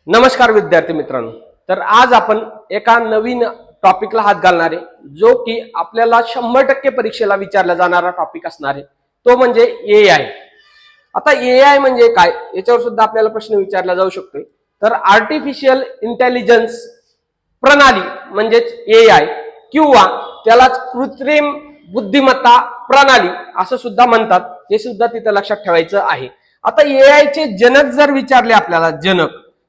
नमस्कार विद्यार्थी मित्रांनो। तर आज आपण एका नवीन टॉपिकला हात घालणार आहे, जो की आपल्याला 100% परीक्षेला विचारला जाणारा टॉपिक असणार आहे, तो म्हणजे एआय। आता एआय म्हणजे काय याच्यावर सुद्धा आपल्याला प्रश्न विचारला जाऊ शकतोय। तर आर्टिफिशियल इंटेलिजन्स प्रणाली म्हणजेच एआय किंवा त्यालाच कृत्रिम बुद्धिमत्ता प्रणाली असं सुद्धा म्हणतात, हे सुद्धा तिथं लक्षात ठेवायचं आहे। आता एआय चे जनक जर विचारले आपल्याला,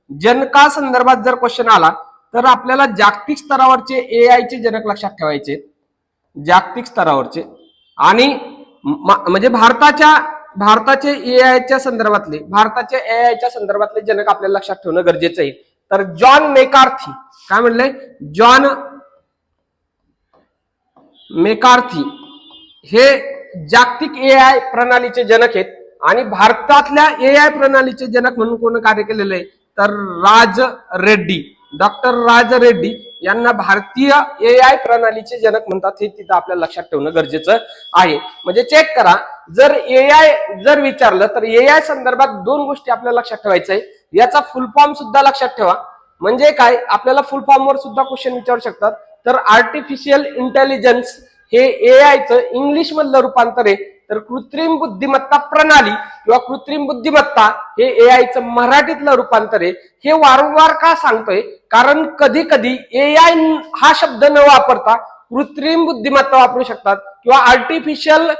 जनका संदर्भात जर क्वेश्चन आला तर आपल्याला जागतिक स्तरावरचे एआय चे जनक लक्षात ठेवायचे, जागतिक स्तरावरचे। आणि म्हणजे भारताचे एआयच्या संदर्भातले जनक आपल्याला लक्षात ठेवणं गरजेचं आहे। तर जॉन मेकार्थी, काय म्हणले, जॉन मेकार्थी हे जागतिक एआय प्रणालीचे जनक आहेत। आणि भारतातल्या एआय प्रणालीचे जनक म्हणून कोण कार्य केलेलं आहे तर राज रेड्डी, डॉक्टर राज रेड्डी यांना भारतीय एआय प्रणालीचे जनक म्हणतात, हे तिथं आपल्याला लक्षात ठेवणं गरजेचं आहे। म्हणजे चेक करा, जर एआय जर विचारलं तर एआय संदर्भात दोन गोष्टी आपल्याला लक्षात ठेवायचं आहे। याचा फुल फॉर्म सुद्धा लक्षात ठेवा, म्हणजे काय आपल्याला फुल फॉर्म वर सुद्धा क्वेश्चन विचारू शकतात। तर आर्टिफिशियल इंटेलिजन्स हे एआयचं इंग्लिश मधलं रूपांतर आहे, तर कृत्रिम बुद्धिमत्ता प्रणाली किंवा कृत्रिम बुद्धिमत्ता हे एआयचं मराठीतलं रूपांतर आहे। हे वारंवार का सांगतोय, कारण कधी कधी एआय हा शब्द न वापरता कृत्रिम बुद्धिमत्ता वापरू शकतात किंवा आर्टिफिशियल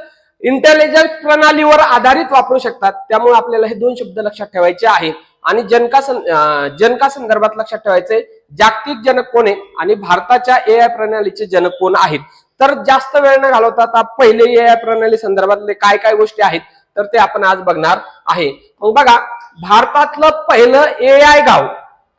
इंटेलिजन्स प्रणालीवर आधारित वापरू शकतात। त्यामुळे आपल्याला हे दोन शब्द लक्षात ठेवायचे आहेत। आणि जनका संदर्भात लक्षात ठेवायचे जागतिक जनक कोण आहे आणि भारताच्या एआय प्रणालीचे जनक कोण आहेत। तर जास्त वेळ न घालवता आता पहिले एआय प्रणाली संदर्भातले काय काय गोष्टी आहेत तर ते आपण आज बघणार आहे। मग बघा, भारतातलं पहिलं एआय गाव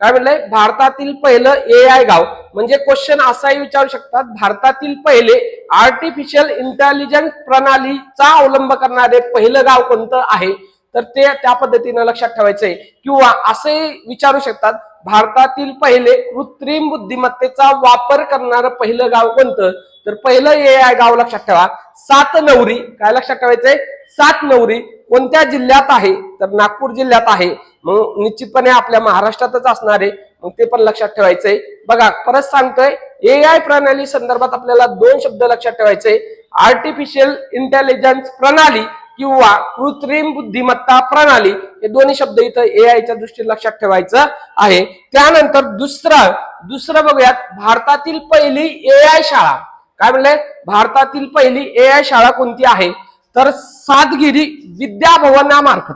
काय म्हणलंय, भारतातील पहिलं एआय गाव म्हणजे क्वेश्चन असाही विचारू शकतात, भारतातील पहिले आर्टिफिशियल इंटेलिजन्स प्रणालीचा अवलंब करणारे पहिलं गाव कोणतं आहे, तर ते त्या पद्धतीने लक्षात ठेवायचंय। किंवा असे विचारू शकतात, भारतातील पहिले कृत्रिम बुद्धिमत्तेचा वापर करणारं पहिलं गाव कोणतं, तर पहिलं एआय गाव लक्षात ठेवा सातनवरी। काय लक्षात ठेवायचंय, सातनवरी कोणत्या जिल्ह्यात आहे तर नागपूर जिल्ह्यात आहे। मग निश्चितपणे आपल्या महाराष्ट्रातच असणार आहे, मग ते पण लक्षात ठेवायचंय। बघा परत सांगतोय, एआय प्रणाली संदर्भात आपल्याला दोन शब्द लक्षात ठेवायचे, आर्टिफिशियल इंटेलिजन्स प्रणाली किंवा कृत्रिम बुद्धिमत्ता प्रणाली, हे दोन्ही शब्द इथं एआयच्या दृष्टीने लक्षात ठेवायचं आहे। त्यानंतर दुसरं बघूयात, भारतातील पहिली एआय शाळा काय म्हणले, भारतातील पहिली एआय शाळा कोणती आहे तर सातगिरी विद्याभवनामार्फत,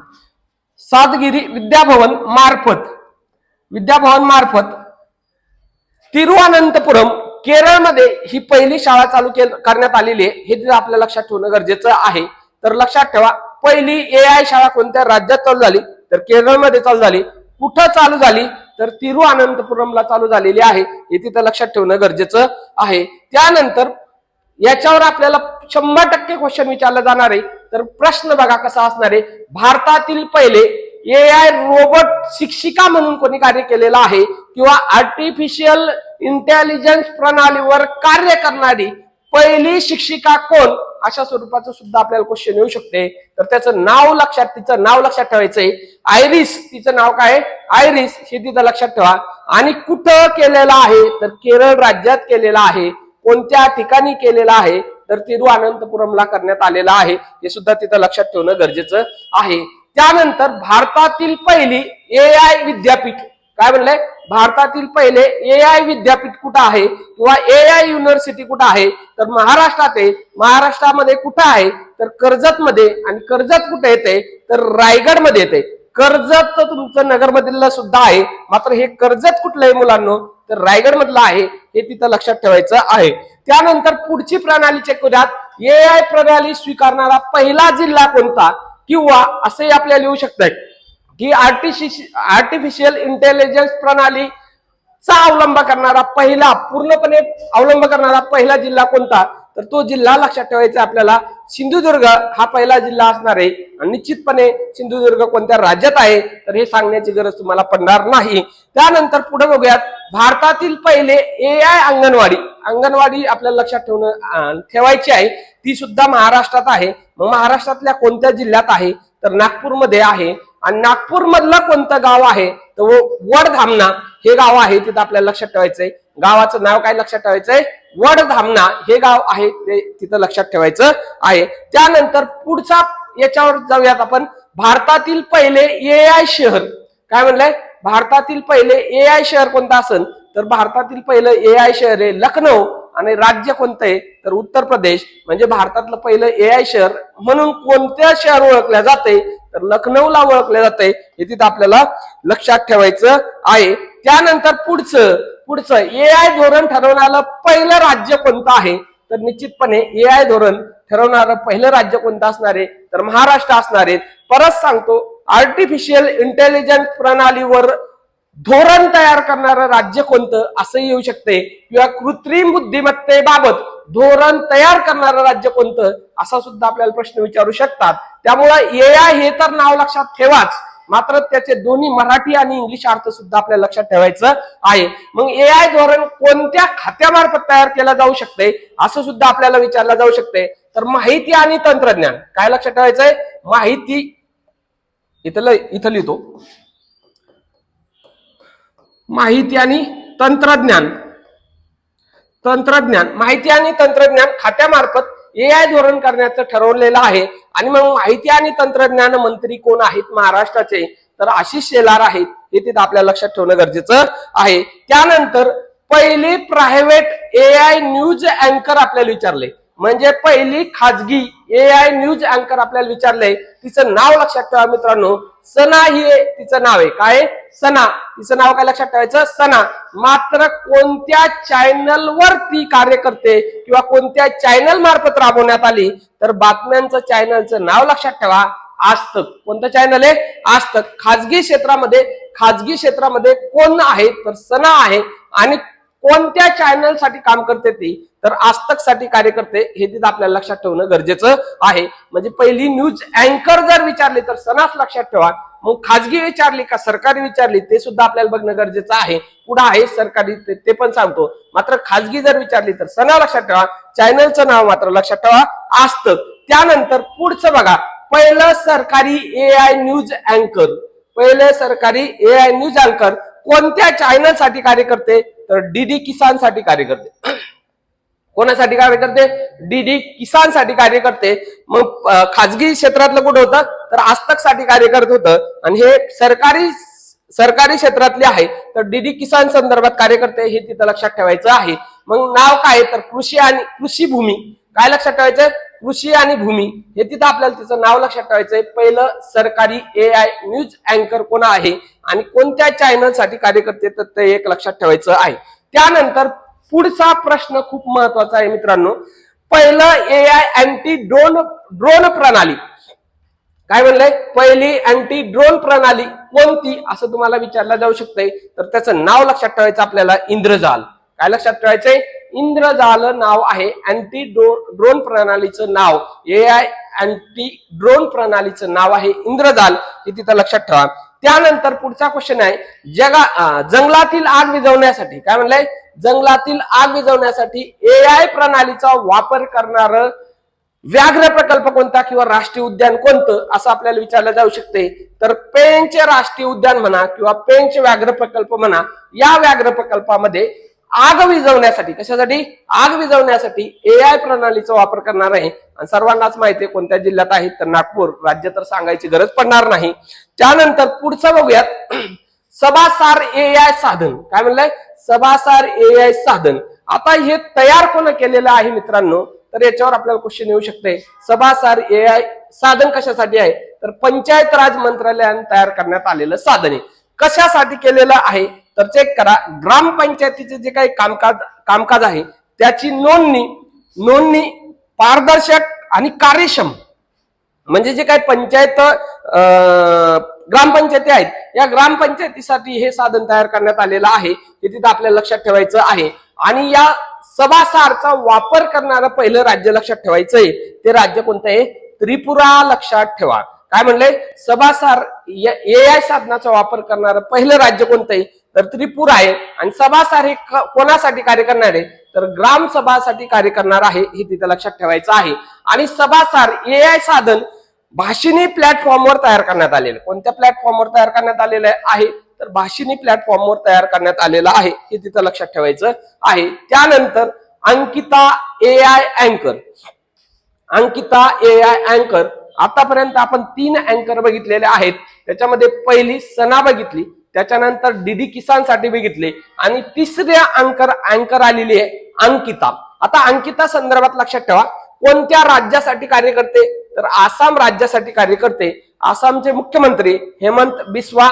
सातगिरी विद्याभवन मार्फत तिरुवनंतपुरम केरळमध्ये ही पहिली शाळा चालू करण्यात आलेली आहे, हे आपल्याला लक्षात ठेवणं गरजेचं आहे। तर लक्षात ठेवा, पहिली एआय शाळा कोणत्या राज्यात चालू झाली तर केरळमध्ये चालू झाली। कुठं चालू झाली तर तिरुवनंतपुरमला चालू झालेली आहे, हे तिथं लक्षात ठेवणं गरजेचं आहे। त्यानंतर याच्यावर आपल्याला 100% क्वेश्चन विचारला जाणार आहे। तर प्रश्न बघा कसा असणार आहे, भारतातील पहिले एआय रोबोट शिक्षिका म्हणून कोणी कार्य केलेलं आहे किंवा आर्टिफिशियल इंटेलिजन्स प्रणालीवर कार्य करणारी पहिली शिक्षिका कोण, अशा स्वरूपाचं सुद्धा आपल्याला क्वेश्चन येऊ शकते। तर तिचं नाव लक्षात ठेवायचंय, आयरिस, तिचं नाव काय, आयरिस, हे तिथं लक्षात ठेवा। आणि कुठं केलेलं आहे तर केरळ राज्यात केलेलं आहे। कोणत्या ठिकाणी केलेलं आहे तर तिरुवनंतपुरमला करण्यात आलेला आहे, हे सुद्धा तिथं लक्षात ठेवणं गरजेचं आहे। त्यानंतर भारतातील पहिली एआय विद्यापीठ काय म्हणलंय, भारतातील पहिले एआय विद्यापीठ कुठं आहे किंवा एआय युनिव्हर्सिटी कुठं आहे तर महाराष्ट्रात आहे। महाराष्ट्रामध्ये कुठं आहे तर कर्जत मध्ये, आणि कर्जत कुठे येते तर रायगड मध्ये येते। कर्जत तर तुमचं नगर मधलं सुद्धा आहे, मात्र हे कर्जत कुठलं आहे मुलांनो तर रायगड मधलं आहे, हे तिथं लक्षात ठेवायचं आहे। त्यानंतर पुढची प्रणाली चेक करूयात, एआय प्रणाली स्वीकारणारा पहिला जिल्हा कोणता, किंवा असे आपल्याला लिहू शकतात की आर्टिफिशियल इंटेलिजन्स प्रणालीचा पूर्णपणे अवलंब करणारा पहिला जिल्हा कोणता, तर तो जिल्हा लक्षात ठेवायचा आपल्याला सिंधुदुर्ग हा पहिला जिल्हा असणार आहे। आणि निश्चितपणे सिंधुदुर्ग कोणत्या राज्यात आहे तर हे सांगण्याची गरज तुम्हाला पडणार नाही। त्यानंतर पुढे बघूयात, भारतातील पहिले एआय अंगणवाडी आपल्याला लक्षात ठेवायची आहे, ती सुद्धा महाराष्ट्रात आहे। मग महाराष्ट्रातल्या कोणत्या जिल्ह्यात आहे तर नागपूरमध्ये आहे। आणि नागपूर मधलं कोणतं गाव आहे तर वडधामणा हे गाव आहे, तिथं आपल्याला लक्षात ठेवायचंय. गावाचं नाव काय लक्षात ठेवायचंय, वडधामणा हे गाव आहे, ते तिथं लक्षात ठेवायचं आहे. त्यानंतर पुढचा याच्यावर जाऊयात आपण. भारतातील पहिले AI शहर काय म्हणलंय, भारतातील पहिले AI शहर कोणतं असेल तर भारतातील पहिलं AI शहर आहे लखनौ, आणि राज्य कोणतं आहे तर उत्तर प्रदेश. म्हणजे भारतातलं पहिलं AI शहर म्हणून कोणत्या शहर ओळखल्या जाते तर लखनौला ओळखले जाते, हे तिथं आपल्याला लक्षात ठेवायचं आहे. त्यानंतर पुढचं AI धोरण ठरवणारं पहिलं राज्य कोणतं आहे तर निश्चितपणे AI धोरण ठरवणारं पहिलं राज्य कोणतं असणार आहे तर महाराष्ट्र असणार आहे. परत सांगतो, आर्टिफिशियल इंटेलिजन्स प्रणालीवर धोरण तयार करणारं राज्य कोणतं असं येऊ शकते, किंवा कृत्रिम बुद्धिमत्तेबाबत धोरण तयार करणारं राज्य कोणतं असा सुद्धा आपल्याला प्रश्न विचारू शकतात. त्यामुळे AI हे तर नाव लक्षात ठेवाच, मात्र त्याचे दोन्ही मराठी आणि इंग्लिश अर्थ सुद्धा आपल्याला लक्षात ठेवायचं आहे. मग AI धोरण कोणत्या खात्यामार्फत तयार केलं जाऊ शकते असं सुद्धा आपल्याला विचारलं जाऊ शकते. तर माहिती आणि तंत्रज्ञान काय लक्षात ठेवायचंय, माहिती इथं लिहितो, माहिती आणि तंत्रज्ञान माहिती आणि तंत्रज्ञान खात्यामार्फत AI धोरण करण्याचं ठरवलेलं आहे. आणि मग माहिती आणि तंत्रज्ञान मंत्री कोण आहेत महाराष्ट्राचे तर आशिष शेलार आहेत, हे तिथं आपल्याला लक्षात ठेवणं गरजेचं आहे. त्यानंतर पहिली प्रायव्हेट AI न्यूज अँकर आपल्याला विचारले, म्हणजे पहिली खाजगी AI न्यूज अँकर आपल्याला विचारले, तिचं नाव लक्षात ठेवा मित्रांनो, सना हे तिचं नाव आहे. काय सना, तिचं नाव काय लक्षात ठेवायचं, सना. मात्र कोणत्या चॅनलवर ती कार्य करते किंवा कोणत्या चॅनल मार्फत राबवण्यात आली तर बातम्यांचं चॅनलचं नाव लक्षात ठेवा, आजतक. कोणतं चॅनल आहे, आजतक. खाजगी क्षेत्रामध्ये कोण आहे तर सना आहे. आणि कोणत्या चॅनल साठी काम करते ती तर आजतक साठी कार्य करते, हे तिथं आपल्याला लक्षात ठेवणं गरजेचं आहे. म्हणजे पहिली न्यूज अँकर जर विचारली तर सनाच लक्षात ठेवा. मग खाजगी विचारली का सरकारी विचारली ते सुद्धा आपल्याला बघणं गरजेचं आहे. पुढे आहे सरकारी ते पण सांगतो, मात्र खाजगी जर विचारली तर सना लक्षात ठेवा, चॅनलचं नाव मात्र लक्षात ठेवा, आजतक. त्यानंतर पुढचं बघा, पहिलं सरकारी AI न्यूज अँकर कोणत्या चॅनल साठी कार्य करते तर DD किसान साठी कार्य करते. कोणासाठी कार्य करते, DD किसान साठी कार्य करते. मग खाजगी क्षेत्रातलं कुठं होतं तर आजतक साठी कार्य करत होतं, आणि हे सरकारी क्षेत्रातले आहे तर DD किसान संदर्भात कार्य करते, हे तिथं लक्षात ठेवायचं आहे. मग नाव काय तर कृषी भूमी, काय लक्षात ठेवायचं, कृषी आणि भूमी, हे तिथं आपल्याला तिचं नाव लक्षात ठेवायचंय. पहिलं सरकारी AI न्यूज अँकर कोण आहे आणि कोणत्या चॅनल साठी कार्य करते तर ते एक लक्षात ठेवायचं आहे. त्यानंतर पुढचा प्रश्न खूप महत्वाचा आहे मित्रांनो, पहिलं AI अँटी ड्रोन प्रणाली काय म्हणलंय, पहिली अँटी ड्रोन प्रणाली कोणती असं तुम्हाला विचारलं जाऊ शकतंय तर त्याचं नाव लक्षात ठेवायचं आपल्याला, इंद्रजाल. काय लक्षात ठेवायचंय, इंद्रजाल नाव आहे. अँटी ड्रोन प्रणालीचं नाव, AI अँटी ड्रोन प्रणालीचं नाव आहे इंद्रजाल, हे तिथं लक्षात ठेवा. त्यानंतर पुढचा क्वेश्चन आहे, जंगलातील आग विझवण्यासाठी काय म्हणलंय, जंगलातील आग विझवण्यासाठी AI प्रणालीचा वापर करणार व्याघ्र प्रकल्प कोणता किंवा राष्ट्रीय उद्यान कोणतं असं आपल्याला विचारलं जाऊ शकते तर पेंच राष्ट्रीय उद्यान म्हणा किंवा पेंच व्याघ्र प्रकल्प म्हणा. या व्याघ्र प्रकल्पामध्ये आग विझवण्यासाठी, कशासाठी, आग विझवण्यासाठी AI प्रणालीचा वापर करणार आहे. आणि सर्वांनाच माहिती आहे कोणत्या जिल्ह्यात आहे तर नागपूर, राज्य तर सांगायची गरज पडणार नाही. त्यानंतर पुढचं बघूयात, सभासार AI साधन काय म्हणलंय, सभासार AI साधन. आता हे तयार कोण केलेलं आहे मित्रांनो तर याच्यावर आपल्याला क्वेश्चन येऊ शकते, सभासार AI साधन कशासाठी आहे तर पंचायत राज मंत्रालयाने तयार करण्यात आलेलं साधन आहे. कशासाठी केलेलं आहे तर चेक करा, ग्रामपंचायतीचे जे काही कामकाज आहे त्याची नोंदणी पारदर्शक आणि कार्यक्षम, म्हणजे जे काही ग्रामपंचायती आहेत या ग्रामपंचायतीसाठी हे साधन तयार करण्यात आलेलं आहे, हे तिथं आपल्याला लक्षात ठेवायचं आहे. आणि या सभासारचा वापर करणारं पहिलं राज्य लक्षात ठेवायचंय, ते राज्य कोणतं आहे, त्रिपुरा लक्षात ठेवा. काय म्हणलंय, सभासार AI साधनाचा वापर करणारं पहिलं राज्य कोणतं आहे तर त्रिपुरा आहे. आणि सभासार हे कोणासाठी कार्य करणार आहे तर ग्राम सभासाठी कार्य करणार आहे, हे तिथं लक्षात ठेवायचं आहे. आणि सभासार AI साधन भाषिणी प्लॅटफॉर्मवर तयार करण्यात आलेलं. कोणत्या प्लॅटफॉर्मवर तयार करण्यात आलेलं आहे तर भाषिणी प्लॅटफॉर्मवर तयार करण्यात आलेलं आहे, हे तिथं लक्षात ठेवायचं आहे. त्यानंतर अंकिता AI अँकर. अंकिता AI अँकर, आतापर्यंत आपण 3 अँकर बघितलेले आहेत. त्याच्यामध्ये पहिली सना बघितली, त्याच्यानंतर डीडी किसान साठी बघितले आणि तिसऱ्या अँकर आलेली आहे अंकिता. आता अंकिता संदर्भात लक्षात ठेवा कोणत्या राज्यासाठी कार्य करते तर आसाम राज्यासाठी कार्य करते. आसामचे मुख्यमंत्री हेमंत बिस्वा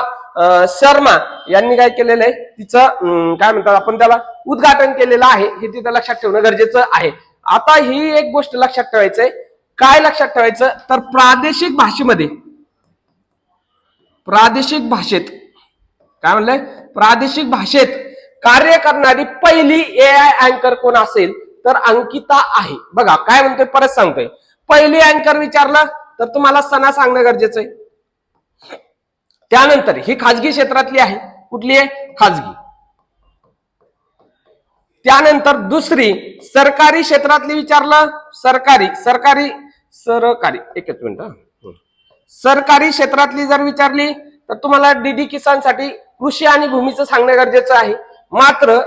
शर्मा यांनी काय केलेलं आहे तिचं काय म्हणतात आपण त्याला उद्घाटन केलेलं आहे, हे तिथं लक्षात ठेवणं गरजेचं आहे. आता ही एक गोष्ट लक्षात ठेवायचंय, काय लक्षात ठेवायचं तर प्रादेशिक भाषेमध्ये, प्रादेशिक भाषेत काय म्हणलंय प्रादेशिक भाषेत कार्य करणारी पहिली AI अँकर कोण असेल तर अंकिता आहे. बघा काय म्हणतोय परत सांगतोय, पहिली अँकर विचारलं तर तुम्हाला सणा सांगणं गरजेचं आहे. त्यानंतर ही खाजगी क्षेत्रातली आहे, कुठली आहे खाजगी. त्यानंतर दुसरी सरकारी क्षेत्रातली विचारलं, सरकारी एकच मिनिट, सरकारी क्षेत्रातली जर विचारली तर तुम्हाला डीडी किसान साठी कृषी आणि भूमीचं सांगणं गरजेचं आहे. मात्र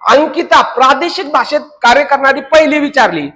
अंकिता प्रादेशिक भाषेत कार्य करणारी पहिली विचारली,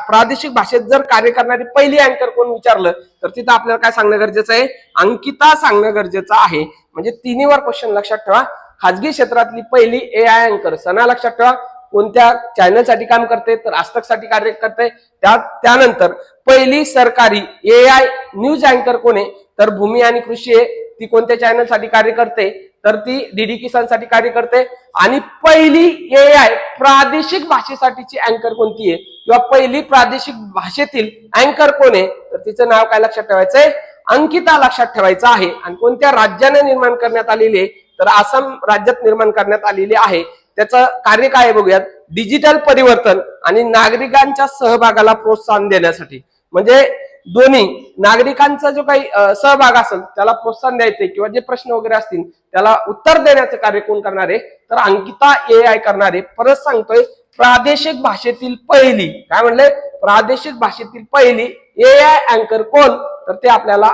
प्रादेशिक भाषेत जर कार्य करणारी पहिली अँकर कोण विचारलं तर तिथं आपल्याला काय सांगणं गरजेचं आहे अंकिता सांगणं गरजेचं आहे. म्हणजे तिन्हीवर क्वेश्चन लक्षात ठेवा. खाजगी क्षेत्रातली पहिली AI अँकर सणा लक्षात ठेवा, कोणत्या चॅनल साठी काम करते तर आजतक साठी कार्य करते. त्यानंतर पहिली सरकारी AI न्यूज अँकर कोण आहे तर भूमी आणि कृषी आहे, ती कोणत्या चॅनल साठी कार्य करते तर ती डीडी किसान साठी कार्य करते. आणि पहिली AI प्रादेशिक भाषेसाठीची अँकर कोणती आहे किंवा पहिली प्रादेशिक भाषेतील अँकर कोण आहे तर तिचं नाव काय लक्षात ठेवायचंय अंकिता लक्षात ठेवायचं आहे. आणि कोणत्या राज्याने निर्माण करण्यात आलेली आहे तर आसाम राज्यात निर्माण करण्यात आलेली आहे. त्याचं कार्य काय आहे बघूयात, डिजिटल परिवर्तन आणि नागरिकांच्या सहभागाला प्रोत्साहन देण्यासाठी. म्हणजे दोन्ही नागरिकांचा जो काही सहभाग असेल त्याला प्रोत्साहन द्यायचे किंवा जे प्रश्न वगैरे असतील त्याला उत्तर देण्याचं कार्य कोण करणार आहे तर अंकिता AI करणार आहे. परत सांगतोय प्रादेशिक भाषेतील पहिली, काय म्हणले प्रादेशिक भाषेतील पहिली AI अँकर कोण तर ते आपल्याला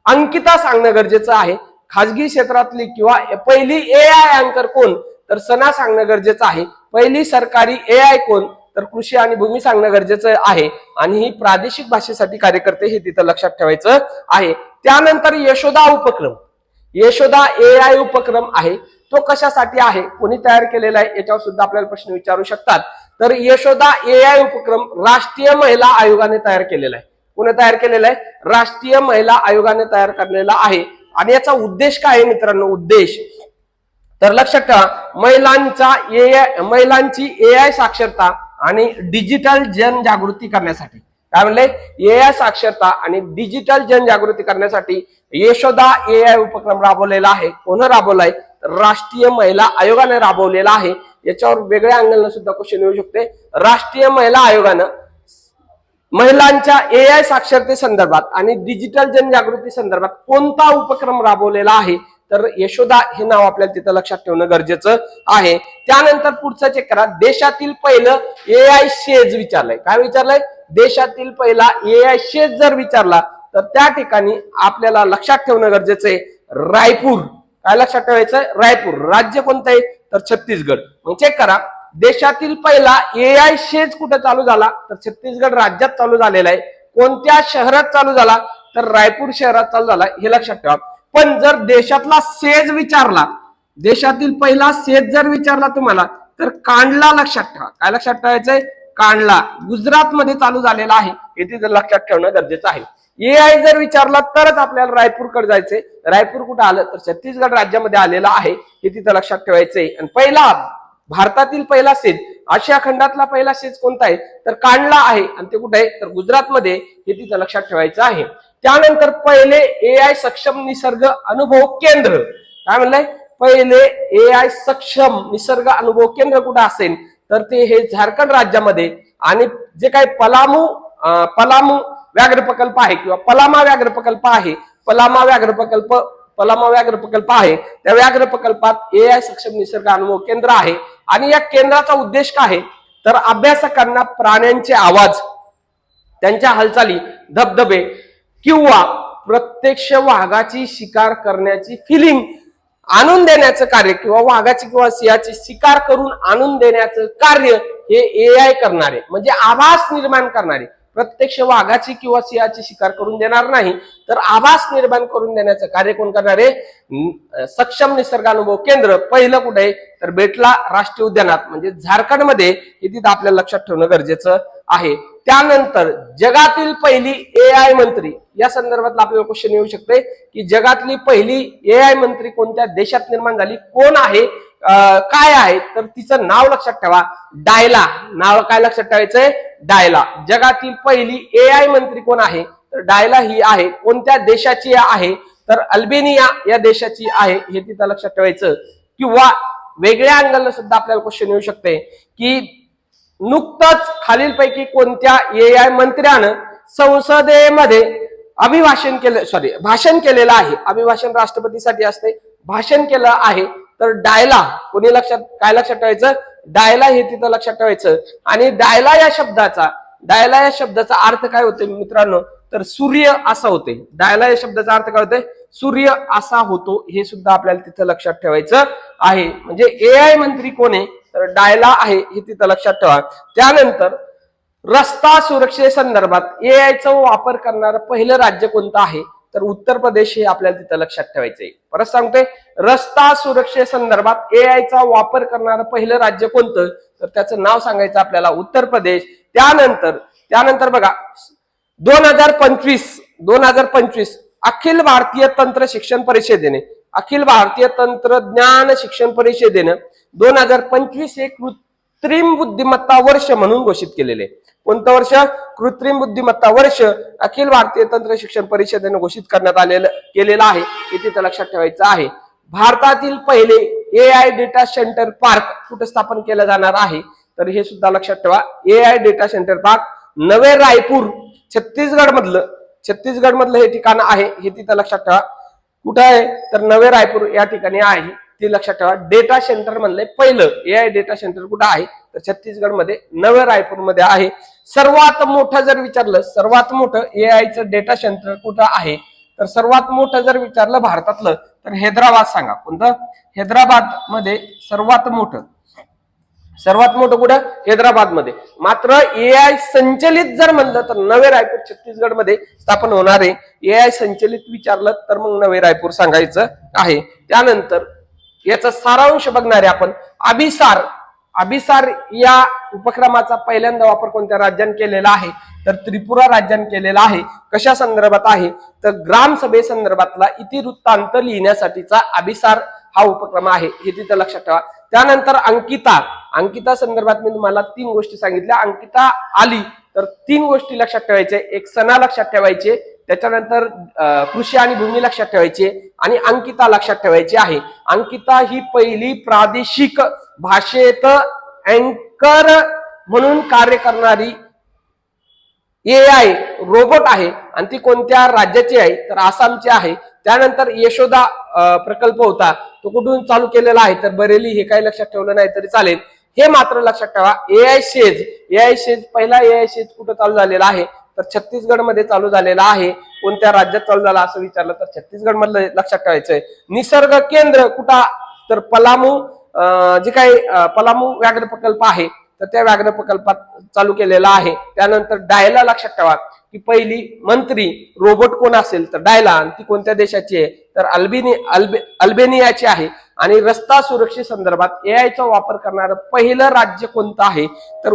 अंकिता सांगणं गरजेचं आहे. खाजगी क्षेत्रातली किंवा पहिली AI अँकर कोण तर सणा सांगणं गरजेचं आहे. पहिली सरकारी AI कोण तर कृषी आणि भूमी सांगणं गरजेचं आहे. आणि ही प्रादेशिक भाषेसाठी कार्य करते हे तिथं लक्षात ठेवायचं आहे. त्यानंतर यशोदा उपक्रम, यशोदा AI उपक्रम आहे, तो कशासाठी आहे, कोणी तयार केलेला आहे याच्यावर सुद्धा आपल्याला प्रश्न विचारू शकतात. तर यशोदा AI उपक्रम राष्ट्रीय महिला आयोगाने तयार केलेला आहे. कोणी तयार केलेला आहे राष्ट्रीय महिला आयोगाने तयार करलेला आहे. आणि याचा उद्देश काय आहे मित्रांनो, उद्देश तर लक्षात ठेवा महिलांची AI साक्षरता आणि डिजिटल जनजागृती करण्यासाठी, काय म्हणले AI साक्षरता आणि डिजिटल जनजागृती करण्यासाठी यशोदा AI उपक्रम राबवलेला आहे. कोण राबवलाय राष्ट्रीय महिला आयोगाने राबवलेला आहे. याच्यावर वेगळ्या अँगलनं सुद्धा क्वेश्चन येऊ शकते. राष्ट्रीय महिला आयोगानं महिलांच्या AI साक्षरते संदर्भात आणि डिजिटल जनजागृती संदर्भात कोणता उपक्रम राबवलेला आहे तर यशोदा हे नाव आपल्याला तिथं लक्षात ठेवणं गरजेचं आहे. त्यानंतर पुढचं चेक करा, देशातील पहिलं AI शेज विचारलंय. काय विचारलंय देशातील पहिला AI शेज जर विचारला तर त्या ठिकाणी आपल्याला लक्षात ठेवणं गरजेचं आहे रायपूर. काय लक्षात ठेवायचं रायपूर. राज्य कोणतं आहे तर छत्तीसगड. मग चेक करा देशातील पहिला AI शेज कुठे चालू झाला तर छत्तीसगड राज्यात चालू झालेला आहे. कोणत्या शहरात चालू झाला तर रायपूर शहरात चालू झाला, हे लक्षात ठेवा. पण जर देशातला सेज विचारला, देशातील पहिला सेज जर विचारला तुम्हाला तर कांडला लक्षात ठेवा. काय लक्षात ठेवायचंय कांडला गुजरात मध्ये चालू झालेला आहे, हे तिथं लक्षात ठेवणं गरजेचं आहे. AI जर विचारला तरच आपल्याला रायपूरकडे जायचंय. रायपूर कुठं आलं तर छत्तीसगड राज्यामध्ये आलेला आहे, हे तिथं लक्षात ठेवायचंय. आणि पहिला भारतातील पहिला सेज, आशिया खंडातला पहिला सेज कोणता आहे तर कांडला आहे आणि ते कुठे आहे तर गुजरातमध्ये, हे तिथं लक्षात ठेवायचं आहे. त्यानंतर पहिले AI सक्षम निसर्ग अनुभव केंद्र, काय म्हणलंय पहिले AI सक्षम निसर्ग अनुभव केंद्र कुठे असेल तर ते हे झारखंड राज्यामध्ये. आणि जे काही पलामू व्याघ्र प्रकल्प आहे किंवा पलामा व्याघ्र प्रकल्प आहे, पलामा व्याघ्र प्रकल्प आहे, त्या व्याघ्र प्रकल्पात AI सक्षम निसर्ग अनुभव केंद्र आहे. आणि या केंद्राचा उद्देश काय आहे तर अभ्यासकांना प्राण्यांचे आवाज, त्यांच्या हालचाली, धबधबे किंवा प्रत्यक्ष वाघाची शिकार करण्याची फिलिंग आणून देण्याचं कार्य किंवा वाघाची किंवा सिंहाची शिकार करून आणून देण्याचं कार्य हे एआय करणारे, म्हणजे आभास निर्माण करणारे. प्रत्यक्ष वाघाची किंवा सिंहाची शिकार करून देणार नाही, तर आभास निर्माण करून देण्याचं कार्य कोण करणार आहे? सक्षम निसर्गानुभव केंद्र. पहिलं कुठे आहे तर बेटला राष्ट्रीय उद्यानात, म्हणजे झारखंडमध्ये. हे तिथं आपल्याला लक्षात ठेवणं गरजेचं आहे. त्यानंतर जगातील पहिली एआय मंत्री, या संदर्भातला आपल्याला क्वेश्चन येऊ शकते की जगातली पहिली एआय मंत्री कोणत्या देशात निर्माण झाली, कोण आहे, काय आहे, तर तिचं नाव लक्षात ठेवा, डायला. नाव काय लक्षात ठेवायचंय? डायला. जगातील पहिली एआय मंत्री कोण आहे तर डायला ही आहे. कोणत्या देशाची आहे तर अल्बेनिया या देशाची आहे, हे तिथं लक्षात ठेवायचं. किंवा वेगळ्या अँगलनं सुद्धा आपल्याला क्वेश्चन येऊ शकते की नुकतंच खालीलपैकी कोणत्या एआय मंत्र्यानं संसदेमध्ये भाषण केलेलं आहे. अभिभाषण राष्ट्रपतीसाठी असते, भाषण केलं आहे. तर डायला कोणी काय लक्षात ठेवायचं? डायला हे तिथं लक्षात ठेवायचं. आणि डायला या शब्दाचा अर्थ काय होते मित्रांनो तर सूर्य असा होते. डायला या शब्दाचा अर्थ काय होते? सूर्य असा होतो. हे सुद्धा आपल्याला तिथं लक्षात ठेवायचं आहे. म्हणजे एआय मंत्री कोण आहे तर डायला आहे, हे तिथं लक्षात ठेवा. त्यानंतर रस्ता सुरक्षेसंदर्भात एआयचा वापर करणारं पहिलं राज्य कोणतं आहे तर उत्तर प्रदेश, हे आपल्याला तिथं लक्षात ठेवायचंय. परत सांगतोय, रस्ता सुरक्षेसंदर्भात एआयचा वापर करणारं पहिलं राज्य कोणतं तर त्याचं नाव सांगायचं आपल्याला, उत्तर प्रदेश. त्यानंतर बघा 2025 अखिल भारतीय तंत्रज्ञान शिक्षण परिषदेने 2025 हे कृत्रिम बुद्धिमत्ता वर्ष म्हणून घोषित केलेले. कोणतं वर्ष? कृत्रिम बुद्धिमत्ता वर्ष अखिल भारतीय तंत्र शिक्षण परिषदेने घोषित करण्यात केलेलं आहे, हे तिथं लक्षात ठेवायचं आहे. भारतातील पहिले एआय डेटा सेंटर पार्क कुठे स्थापन केलं जाणार आहे तर हे सुद्धा लक्षात ठेवा. एआय डेटा सेंटर पार्क नवे रायपूर छत्तीसगड मधलं हे ठिकाण आहे, हे तिथं लक्षात ठेवा. कुठं आहे तर नवे रायपूर या ठिकाणी आहे, ते लक्षात ठेवा. डेटा सेंटर म्हणलंय पहिलं एआय डेटा सेंटर कुठं आहे तर छत्तीसगड मध्ये नवे रायपूर मध्ये आहे. सर्वात मोठं जर विचारलं, सर्वात मोठं एआयचं डेटा सेंटर कुठं आहे तर सर्वात मोठं जर विचारलं भारतातलं तर हैदराबाद सांगा. कोणतं? हैदराबाद मध्ये सर्वात मोठं कुठं? हैदराबाद मध्ये. मात्र एआय संचलित जर म्हणलं तर नवे रायपूर छत्तीसगड मध्ये स्थापन होणार आहे. एआय संचलित विचारलं तर मग नवे रायपूर सांगायचं आहे. त्यानंतर याचा सारांश बघणारे आपण. अभिसार या उपक्रमाचा पहिल्यांदा वापर कोणत्या राज्याने केलेला आहे तर त्रिपुरा राज्याने केलेला आहे. कशा संदर्भात आहे तर ग्रामसभे संदर्भातला इतिवृत्तांत लिहिण्यासाठीचा अभिसार हा उपक्रम आहे, हे तिथं लक्षात ठेवा. त्यानंतर अंकिता संदर्भात मी तुम्हाला 3 गोष्टी सांगितल्या. अंकिता आली तर 3 गोष्टी लक्षात ठेवायचे. एक सणा लक्षात ठेवायचे, त्याच्यानंतर कृषी आणि भूमी लक्षात ठेवायचे आणि अंकिता लक्षात ठेवायची आहे. अंकिता ही पहिली प्रादेशिक भाषेत अँकर म्हणून कार्य करणारी एआय रोबोट आहे आणि ती कोणत्या राज्याची आहे तर आसामची आहे. त्यानंतर यशोदा प्रकल्प होता, तो कुठून चालू केलेला आहे तर बरेली. हे काही लक्षात ठेवलं नाही तरी चालेल, हे मात्र लक्षात ठेवा. एआय शेज पहिला एआय शेज कुठं चालू झालेला आहे तर छत्तीसगड मध्ये चालू झालेला आहे. कोणत्या राज्यात चालू झाला असं विचारलं तर छत्तीसगड मधलं लक्षात ठेवायचंय. निसर्ग केंद्र कुठं तर पलामू, जे काही पलामू व्याघ्र प्रकल्प आहे तर त्या व्याघ्र प्रकल्पात चालू केलेला आहे. त्यानंतर डायला लक्षात ठेवा की पहिली मंत्री रोबोट कोण असेल तर डायला, आणि ती कोणत्या देशाची आहे तर अल्बेनियाची आहे. आणि रस्ता सुरक्षेसंदर्भात एआयचा वापर करणारं पहिलं राज्य कोणतं आहे तर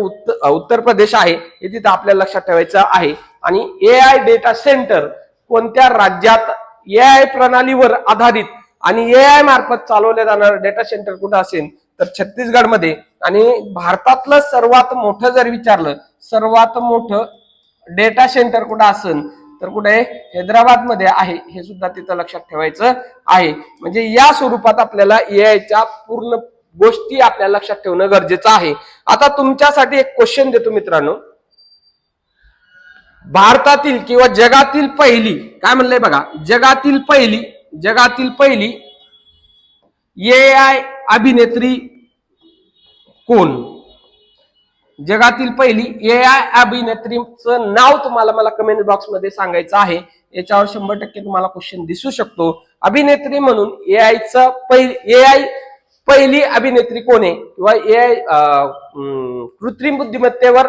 उत्तर प्रदेश आहे, हे तिथं आपल्याला लक्षात ठेवायचं आहे. आणि एआय डेटा सेंटर कोणत्या राज्यात एआय प्रणालीवर आधारित आणि एआय मार्फत चालवले जाणार डेटा सेंटर कुठं असेल तर छत्तीसगड मध्ये. आणि भारतातलं सर्वात मोठं जर विचारलं, सर्वात मोठं डेटा सेंटर कुठं असेल तर कुठे हैदराबाद मध्ये आहे, हे सुद्धा तिथं लक्षात ठेवायचं आहे. म्हणजे या स्वरूपात आपल्याला एआयच्या पूर्ण गोष्टी आपल्याला लक्षात ठेवणं गरजेचं आहे. आता तुमच्यासाठी एक क्वेश्चन देतो मित्रांनो. भारतातील किंवा जगातील पहिली, काय म्हणलंय बघा, जगातील पहिली एआय अभिनेत्री कोण? जगातील पहिली AI अभिनेत्रीचं नाव तुम्हाला मला कमेंट बॉक्स मध्ये सांगायचं आहे. याच्यावर 100% तुम्हाला क्वेश्चन दिसू शकतो. अभिनेत्री म्हणून AI पहिली अभिनेत्री कोण आहे किंवा AI कृत्रिम बुद्धिमत्तेवर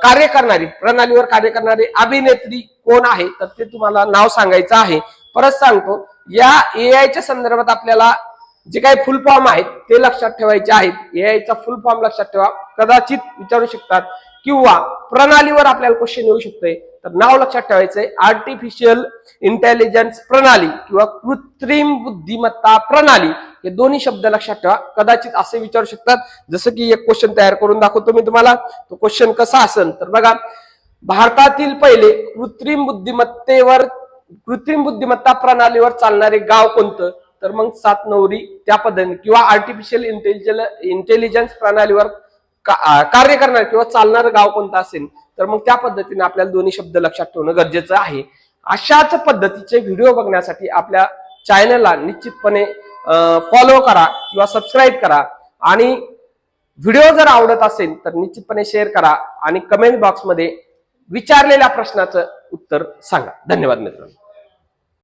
कार्य करणारी प्रणालीवर कार्य करणारी अभिनेत्री कोण आहे तर ते तुम्हाला नाव सांगायचं आहे. परत सांगतो, या AI संदर्भात आपल्याला जे काही फुल फॉर्म आहेत ते लक्षात ठेवायचे आहेत. AI फुल फॉर्म लक्षात ठेवा, कदाचित विचारू शकतात किंवा प्रणालीवर आपल्याला क्वेश्चन येऊ शकतोय. तर नाव लक्षात ठेवायचंय आर्टिफिशियल इंटेलिजन्स प्रणाली किंवा कृत्रिम बुद्धिमत्ता प्रणाली, हे दोन्ही शब्द लक्षात ठेवा. कदाचित असे विचारू शकतात, जसं की एक क्वेश्चन तयार करून दाखवतो मी तुम्हाला. तो क्वेश्चन कसा असेल तर बघा, भारतातील पहिले कृत्रिम बुद्धिमत्ता प्रणालीवर चालणारे गाव कोणतं तर मग सातनौरी त्या पद्धतीने, किंवा आर्टिफिशियल इंटेलिजन्स प्रणालीवर कार्य करणार किंवा चालणारं गाव कोणतं असेल तर मग त्या पद्धतीने आपल्याला दोन्ही शब्द लक्षात ठेवणं गरजेचं आहे. अशाच पद्धतीचे व्हिडिओ बघण्यासाठी आपल्या चॅनलला निश्चितपणे फॉलो करा किंवा सबस्क्राईब करा, आणि व्हिडिओ जर आवडत असेल तर निश्चितपणे शेअर करा आणि कमेंट बॉक्समध्ये विचारलेल्या प्रश्नाचं उत्तर सांगा. धन्यवाद मित्रांनो.